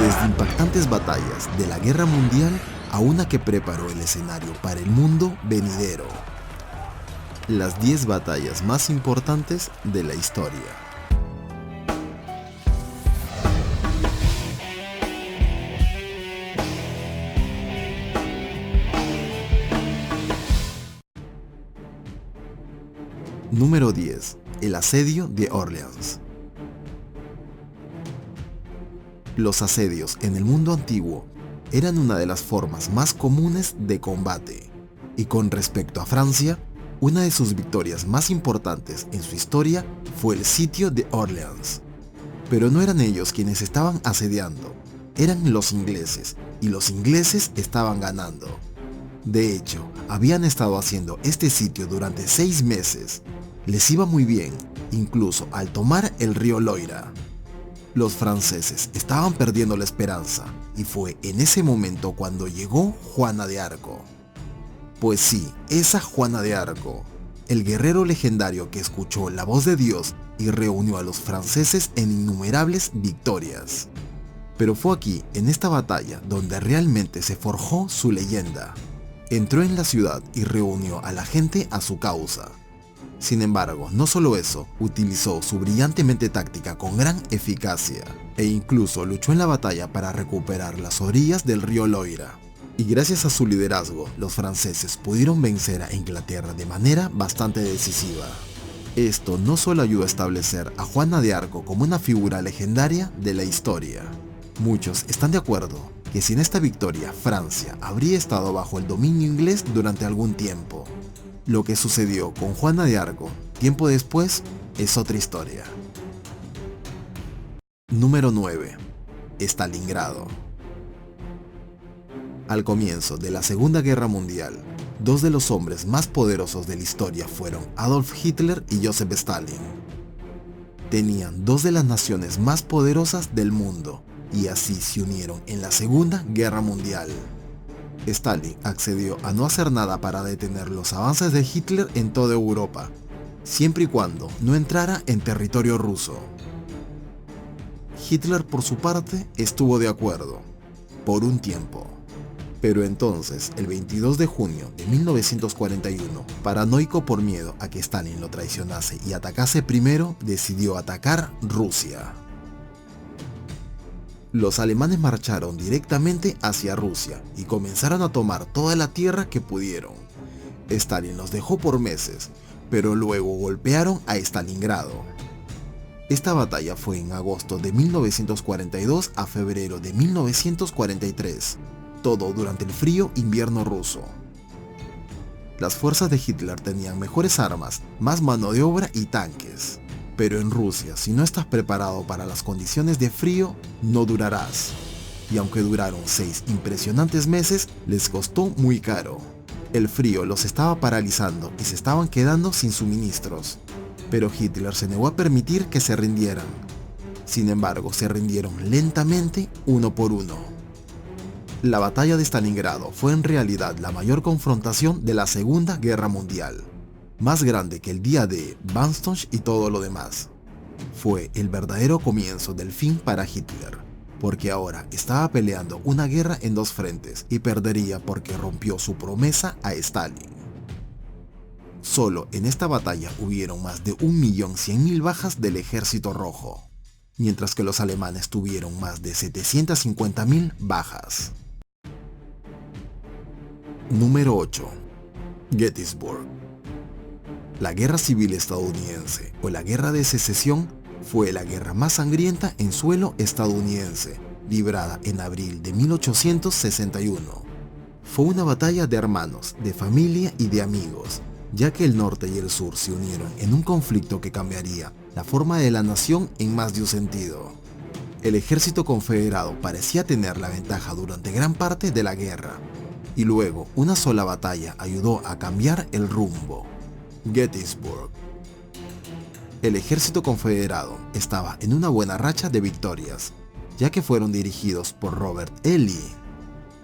Desde impactantes batallas de la Guerra Mundial a una que preparó el escenario para el mundo venidero. Las 10 batallas más importantes de la historia. Número 10. El asedio de Orleans. Los asedios en el mundo antiguo eran una de las formas más comunes de combate, y con respecto a Francia, una de sus victorias más importantes en su historia fue el sitio de Orleans. Pero no eran ellos quienes estaban asediando, eran los ingleses, y los ingleses estaban ganando. De hecho, habían estado haciendo este sitio durante 6 meses. Les iba muy bien, incluso al tomar el río Loira. Los franceses estaban perdiendo la esperanza, y fue en ese momento cuando llegó Juana de Arco. Pues sí, esa Juana de Arco, el guerrero legendario que escuchó la voz de Dios y reunió a los franceses en innumerables victorias. Pero fue aquí, en esta batalla, donde realmente se forjó su leyenda. Entró en la ciudad y reunió a la gente a su causa. Sin embargo, no solo eso, utilizó su brillantemente táctica con gran eficacia, e incluso luchó en la batalla para recuperar las orillas del río Loira. Y gracias a su liderazgo, los franceses pudieron vencer a Inglaterra de manera bastante decisiva. Esto no solo ayudó a establecer a Juana de Arco como una figura legendaria de la historia. Muchos están de acuerdo que sin esta victoria Francia habría estado bajo el dominio inglés durante algún tiempo. Lo que sucedió con Juana de Arco tiempo después es otra historia. Número 9. Stalingrado. Al comienzo de la Segunda Guerra Mundial, dos de los hombres más poderosos de la historia fueron Adolf Hitler y Joseph Stalin. Tenían dos de las naciones más poderosas del mundo y así se unieron en la Segunda Guerra Mundial. Stalin accedió a no hacer nada para detener los avances de Hitler en toda Europa, siempre y cuando no entrara en territorio ruso. Hitler, por su parte, estuvo de acuerdo, por un tiempo. Pero entonces, el 22 de junio de 1941, paranoico por miedo a que Stalin lo traicionase y atacase primero, decidió atacar Rusia. Los alemanes marcharon directamente hacia Rusia y comenzaron a tomar toda la tierra que pudieron. Stalin los dejó por meses, pero luego golpearon a Stalingrado. Esta batalla fue en agosto de 1942 a febrero de 1943, todo durante el frío invierno ruso. Las fuerzas de Hitler tenían mejores armas, más mano de obra y tanques. Pero en Rusia, si no estás preparado para las condiciones de frío, no durarás. Y aunque duraron 6 impresionantes meses, les costó muy caro. El frío los estaba paralizando y se estaban quedando sin suministros. Pero Hitler se negó a permitir que se rindieran. Sin embargo, se rindieron lentamente uno por uno. La batalla de Stalingrado fue en realidad la mayor confrontación de la Segunda Guerra Mundial. Más grande que el día de Bastogne y todo lo demás. Fue el verdadero comienzo del fin para Hitler, porque ahora estaba peleando una guerra en 2 frentes y perdería porque rompió su promesa a Stalin. Solo en esta batalla hubieron más de 1.100.000 bajas del ejército rojo, mientras que los alemanes tuvieron más de 750.000 bajas. Número 8. Gettysburg. La Guerra Civil Estadounidense o la Guerra de Secesión fue la guerra más sangrienta en suelo estadounidense, librada en abril de 1861. Fue una batalla de hermanos, de familia y de amigos, ya que el norte y el sur se unieron en un conflicto que cambiaría la forma de la nación en más de un sentido. El ejército confederado parecía tener la ventaja durante gran parte de la guerra, y luego una sola batalla ayudó a cambiar el rumbo. Gettysburg. El ejército confederado estaba en una buena racha de victorias, ya que fueron dirigidos por Robert E. Lee,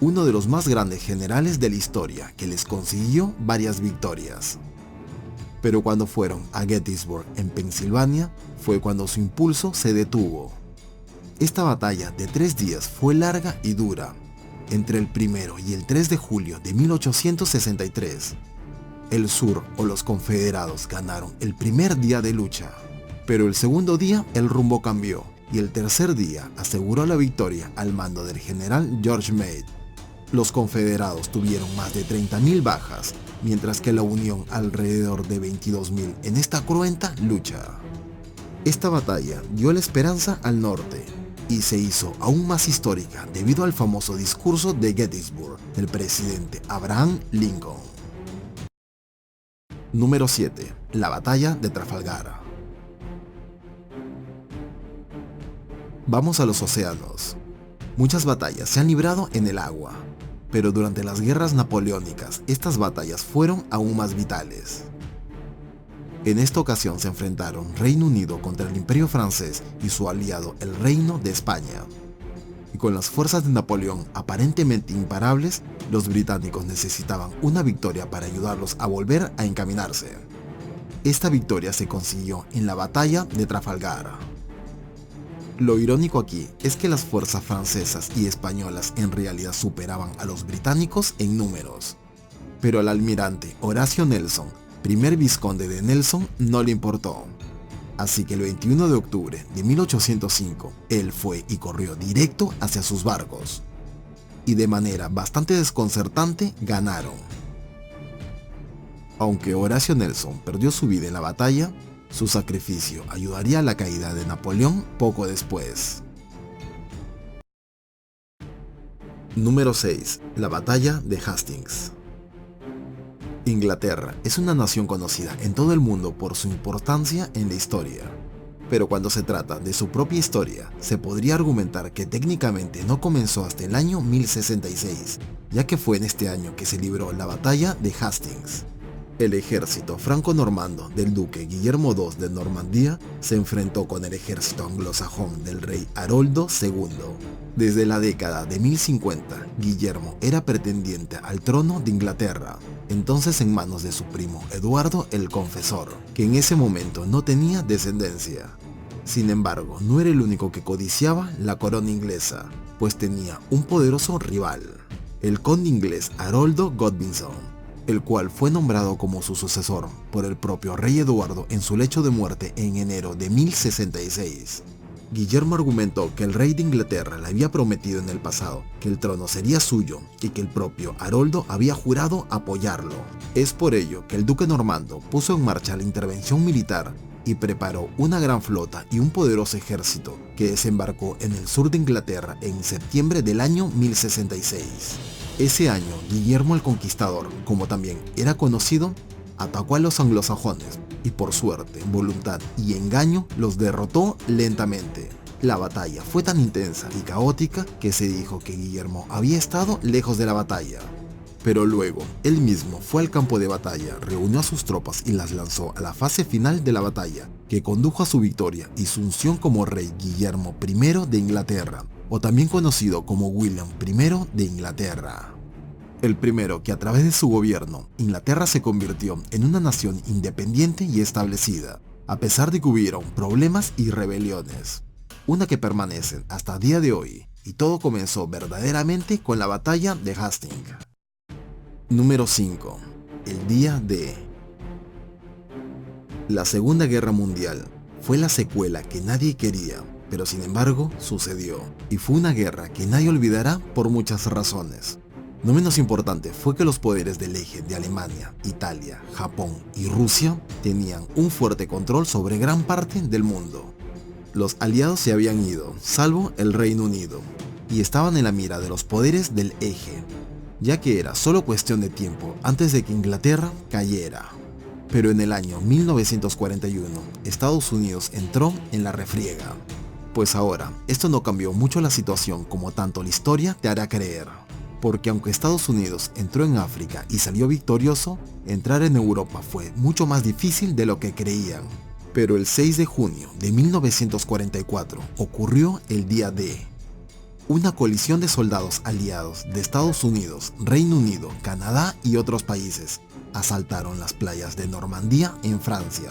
uno de los más grandes generales de la historia que les consiguió varias victorias. Pero cuando fueron a Gettysburg en Pensilvania, fue cuando su impulso se detuvo. Esta batalla de 3 días fue larga y dura, entre el 1 y el 3 de julio de 1863. El sur o los confederados ganaron el primer día de lucha, pero el segundo día el rumbo cambió y el tercer día aseguró la victoria al mando del general George Meade. Los confederados tuvieron más de 30.000 bajas, mientras que la Unión alrededor de 22.000 en esta cruenta lucha. Esta batalla dio la esperanza al norte y se hizo aún más histórica debido al famoso discurso de Gettysburg del presidente Abraham Lincoln. Número 7. La batalla de Trafalgar. Vamos a los océanos. Muchas batallas se han librado en el agua, pero durante las guerras napoleónicas estas batallas fueron aún más vitales. En esta ocasión se enfrentaron Reino Unido contra el Imperio francés y su aliado el Reino de España. Y con las fuerzas de Napoleón aparentemente imparables, los británicos necesitaban una victoria para ayudarlos a volver a encaminarse. Esta victoria se consiguió en la batalla de Trafalgar. Lo irónico aquí es que las fuerzas francesas y españolas en realidad superaban a los británicos en números. Pero al almirante Horatio Nelson, primer vizconde de Nelson, no le importó. Así que el 21 de octubre de 1805, él fue y corrió directo hacia sus barcos. Y de manera bastante desconcertante ganaron. Aunque Horatio Nelson perdió su vida en la batalla, su sacrificio ayudaría a la caída de Napoleón poco después. Número 6. La batalla de Hastings. Inglaterra es una nación conocida en todo el mundo por su importancia en la historia. Pero cuando se trata de su propia historia, se podría argumentar que técnicamente no comenzó hasta el año 1066, ya que fue en este año que se libró la batalla de Hastings. El ejército franco-normando del duque Guillermo II de Normandía se enfrentó con el ejército anglosajón del rey Haroldo II. Desde la década de 1050, Guillermo era pretendiente al trono de Inglaterra, entonces en manos de su primo Eduardo el Confesor, que en ese momento no tenía descendencia. Sin embargo, no era el único que codiciaba la corona inglesa, pues tenía un poderoso rival, el conde inglés Haroldo Godwinson, el cual fue nombrado como su sucesor por el propio rey Eduardo en su lecho de muerte en enero de 1066. Guillermo argumentó que el rey de Inglaterra le había prometido en el pasado que el trono sería suyo y que el propio Haroldo había jurado apoyarlo. Es por ello que el duque normando puso en marcha la intervención militar y preparó una gran flota y un poderoso ejército que desembarcó en el sur de Inglaterra en septiembre del año 1066. Ese año, Guillermo el Conquistador, como también era conocido, atacó a los anglosajones y por suerte, voluntad y engaño los derrotó lentamente. La batalla fue tan intensa y caótica que se dijo que Guillermo había estado lejos de la batalla. Pero luego, él mismo fue al campo de batalla, reunió a sus tropas y las lanzó a la fase final de la batalla, que condujo a su victoria y su unción como rey Guillermo I de Inglaterra, o también conocido como William I de Inglaterra. El primero que a través de su gobierno, Inglaterra se convirtió en una nación independiente y establecida, a pesar de que hubieron problemas y rebeliones, una que permanecen hasta el día de hoy, y todo comenzó verdaderamente con la batalla de Hastings. Número 5. El día D. La Segunda Guerra Mundial fue la secuela que nadie quería, pero sin embargo sucedió, y fue una guerra que nadie olvidará por muchas razones. No menos importante fue que los poderes del eje de Alemania, Italia, Japón y Rusia tenían un fuerte control sobre gran parte del mundo. Los aliados se habían ido, salvo el Reino Unido, y estaban en la mira de los poderes del eje, ya que era solo cuestión de tiempo antes de que Inglaterra cayera. Pero en el año 1941, Estados Unidos entró en la refriega. Pues ahora, esto no cambió mucho la situación como tanto la historia te hará creer. Porque aunque Estados Unidos entró en África y salió victorioso, entrar en Europa fue mucho más difícil de lo que creían. Pero el 6 de junio de 1944 ocurrió el día D. Una coalición de soldados aliados de Estados Unidos, Reino Unido, Canadá y otros países asaltaron las playas de Normandía en Francia,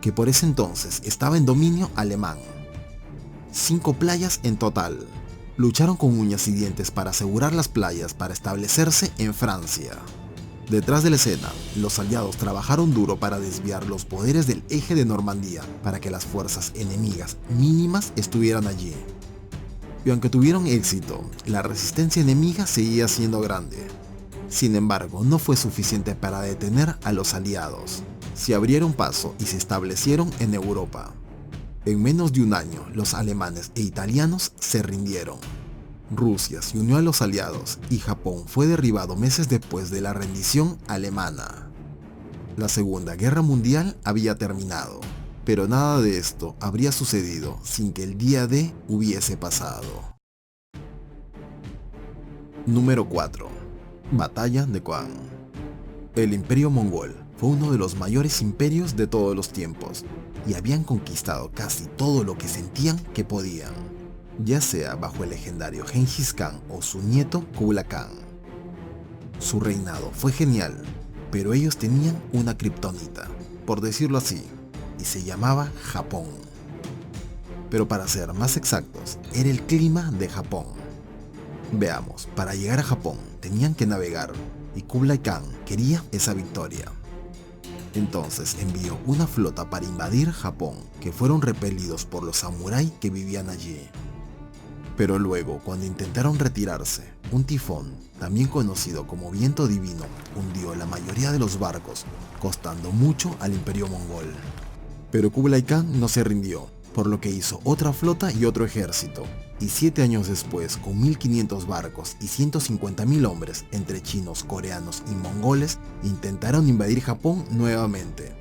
que por ese entonces estaba en dominio alemán. 5 playas en total. Lucharon con uñas y dientes para asegurar las playas para establecerse en Francia. Detrás de la escena, los aliados trabajaron duro para desviar los poderes del eje de Normandía para que las fuerzas enemigas mínimas estuvieran allí. Y aunque tuvieron éxito, la resistencia enemiga seguía siendo grande. Sin embargo, no fue suficiente para detener a los aliados. Se abrieron paso y se establecieron en Europa. En menos de un año, los alemanes e italianos se rindieron. Rusia se unió a los aliados y Japón fue derribado meses después de la rendición alemana. La Segunda Guerra Mundial había terminado, pero nada de esto habría sucedido sin que el día D hubiese pasado. Número 4. Batalla de Quang. El Imperio Mongol fue uno de los mayores imperios de todos los tiempos y habían conquistado casi todo lo que sentían que podían, ya sea bajo el legendario Gengis Khan o su nieto Kublai Khan. Su reinado fue genial, pero ellos tenían una kriptonita, por decirlo así, y se llamaba Japón. Pero para ser más exactos, era el clima de Japón. Veamos, para llegar a Japón tenían que navegar, y Kublai Khan quería esa victoria. Entonces envió una flota para invadir Japón, que fueron repelidos por los samuráis que vivían allí. Pero luego, cuando intentaron retirarse, un tifón, también conocido como viento divino, hundió la mayoría de los barcos, costando mucho al Imperio Mongol. Pero Kublai Khan no se rindió, por lo que hizo otra flota y otro ejército, y 7 años después, con 1500 barcos y 150.000 hombres entre chinos, coreanos y mongoles, intentaron invadir Japón nuevamente.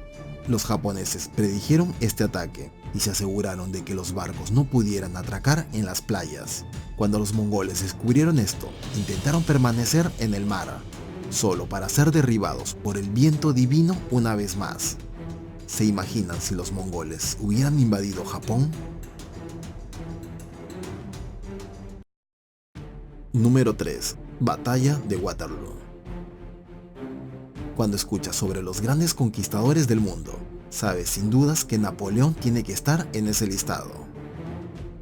Los japoneses predijeron este ataque y se aseguraron de que los barcos no pudieran atracar en las playas. Cuando los mongoles descubrieron esto, intentaron permanecer en el mar, solo para ser derribados por el viento divino una vez más. ¿Se imaginan si los mongoles hubieran invadido Japón? Número 3. Batalla de Waterloo. Cuando escuchas sobre los grandes conquistadores del mundo, sabes sin dudas que Napoleón tiene que estar en ese listado.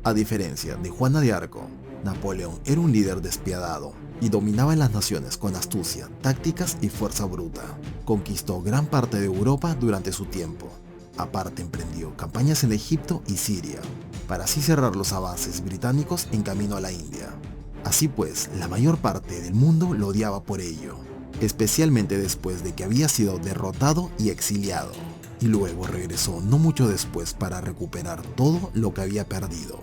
A diferencia de Juana de Arco, Napoleón era un líder despiadado y dominaba las naciones con astucia, tácticas y fuerza bruta. Conquistó gran parte de Europa durante su tiempo. Aparte emprendió campañas en Egipto y Siria, para así cerrar los avances británicos en camino a la India. Así pues, la mayor parte del mundo lo odiaba por ello, especialmente después de que había sido derrotado y exiliado, y luego regresó no mucho después para recuperar todo lo que había perdido.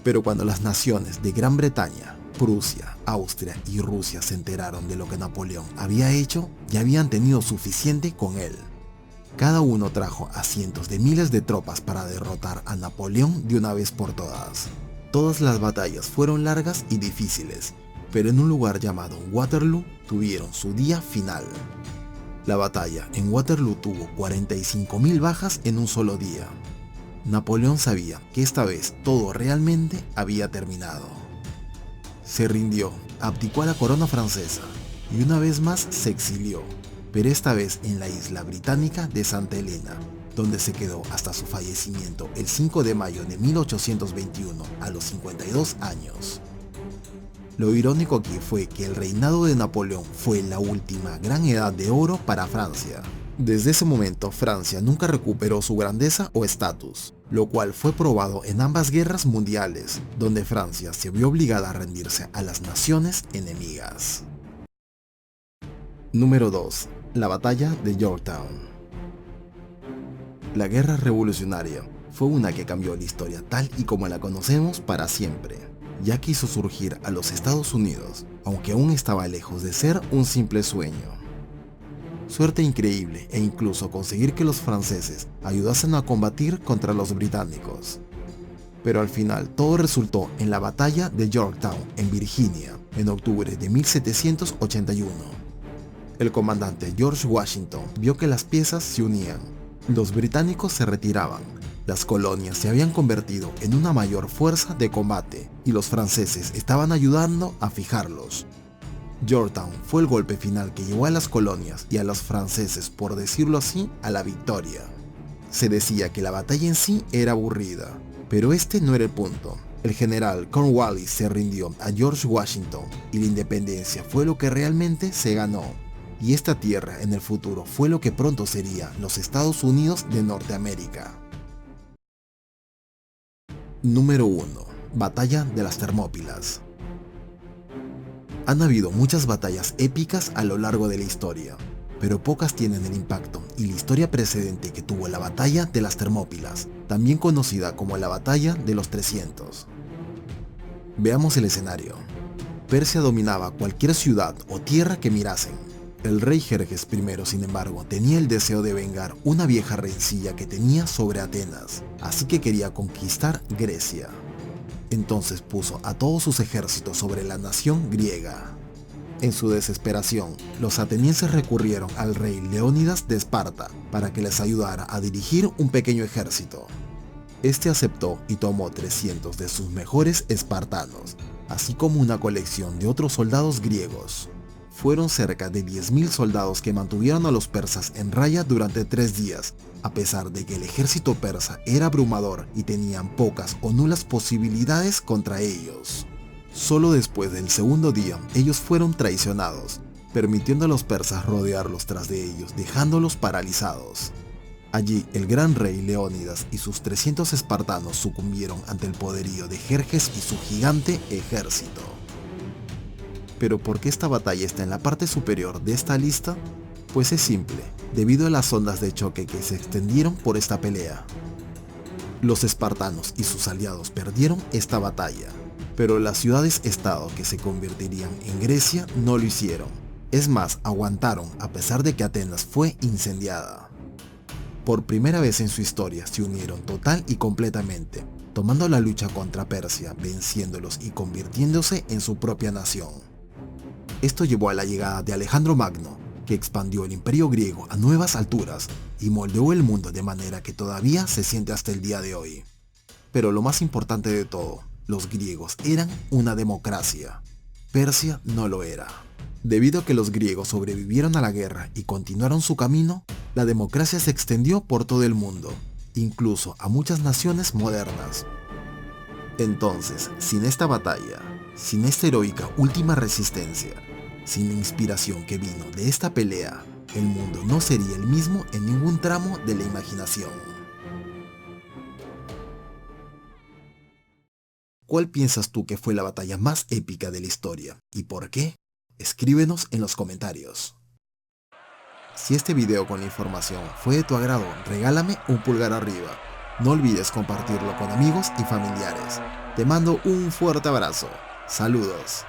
Pero cuando las naciones de Gran Bretaña, Prusia, Austria y Rusia se enteraron de lo que Napoleón había hecho, ya habían tenido suficiente con él. Cada uno trajo a cientos de miles de tropas para derrotar a Napoleón de una vez por todas. Todas las batallas fueron largas y difíciles, pero en un lugar llamado Waterloo tuvieron su día final. La batalla en Waterloo tuvo 45.000 bajas en un solo día. Napoleón sabía que esta vez todo realmente había terminado. Se rindió, abdicó a la corona francesa y una vez más se exilió, pero esta vez en la isla británica de Santa Helena, donde se quedó hasta su fallecimiento el 5 de mayo de 1821 a los 52 años. Lo irónico aquí fue que el reinado de Napoleón fue la última gran edad de oro para Francia. Desde ese momento, Francia nunca recuperó su grandeza o estatus, lo cual fue probado en ambas guerras mundiales, donde Francia se vio obligada a rendirse a las naciones enemigas. Número 2. La batalla de Yorktown. La guerra revolucionaria fue una que cambió la historia tal y como la conocemos para siempre, ya que hizo surgir a los Estados Unidos, aunque aún estaba lejos de ser un simple sueño. Suerte increíble e incluso conseguir que los franceses ayudasen a combatir contra los británicos. Pero al final todo resultó en la batalla de Yorktown en Virginia, en octubre de 1781. El comandante George Washington vio que las piezas se unían. Los británicos se retiraban, las colonias se habían convertido en una mayor fuerza de combate y los franceses estaban ayudando a fijarlos. Yorktown fue el golpe final que llevó a las colonias y a los franceses, por decirlo así, a la victoria. Se decía que la batalla en sí era aburrida, Pero este no era el punto. El general Cornwallis se rindió a George Washington y la independencia fue lo que realmente se ganó. Y esta tierra en el futuro fue lo que pronto sería los Estados Unidos de Norteamérica. Número 1. Batalla de las Termópilas. Han habido muchas batallas épicas a lo largo de la historia, pero pocas tienen el impacto y la historia precedente que tuvo la batalla de las Termópilas, también conocida como la batalla de los 300. Veamos el escenario. Persia dominaba cualquier ciudad o tierra que mirasen. El rey Jerjes I, sin embargo, tenía el deseo de vengar una vieja rencilla que tenía sobre Atenas, así que quería conquistar Grecia. Entonces puso a todos sus ejércitos sobre la nación griega. En su desesperación, los atenienses recurrieron al rey Leónidas de Esparta para que les ayudara a dirigir un pequeño ejército. Este aceptó y tomó 300 de sus mejores espartanos, así como una colección de otros soldados griegos. Fueron cerca de 10.000 soldados que mantuvieron a los persas en raya durante 3 días, a pesar de que el ejército persa era abrumador y tenían pocas o nulas posibilidades contra ellos. Solo después del segundo día, ellos fueron traicionados, permitiendo a los persas rodearlos tras de ellos, dejándolos paralizados. Allí, el gran rey Leónidas y sus 300 espartanos sucumbieron ante el poderío de Jerjes y su gigante ejército. ¿Pero por qué esta batalla está en la parte superior de esta lista? Pues es simple, debido a las ondas de choque que se extendieron por esta pelea. Los espartanos y sus aliados perdieron esta batalla, pero las ciudades-estado que se convertirían en Grecia no lo hicieron. Es más, aguantaron a pesar de que Atenas fue incendiada. Por primera vez en su historia se unieron total y completamente, tomando la lucha contra Persia, venciéndolos y convirtiéndose en su propia nación. Esto llevó a la llegada de Alejandro Magno, que expandió el imperio griego a nuevas alturas y moldeó el mundo de manera que todavía se siente hasta el día de hoy. Pero lo más importante de todo, los griegos eran una democracia. Persia no lo era. Debido a que los griegos sobrevivieron a la guerra y continuaron su camino, la democracia se extendió por todo el mundo, incluso a muchas naciones modernas. Entonces, sin esta batalla, sin esta heroica última resistencia, sin la inspiración que vino de esta pelea, el mundo no sería el mismo en ningún tramo de la imaginación. ¿Cuál piensas tú que fue la batalla más épica de la historia y por qué? Escríbenos en los comentarios. Si este video con la información fue de tu agrado, regálame un pulgar arriba. No olvides compartirlo con amigos y familiares. Te mando un fuerte abrazo. Saludos.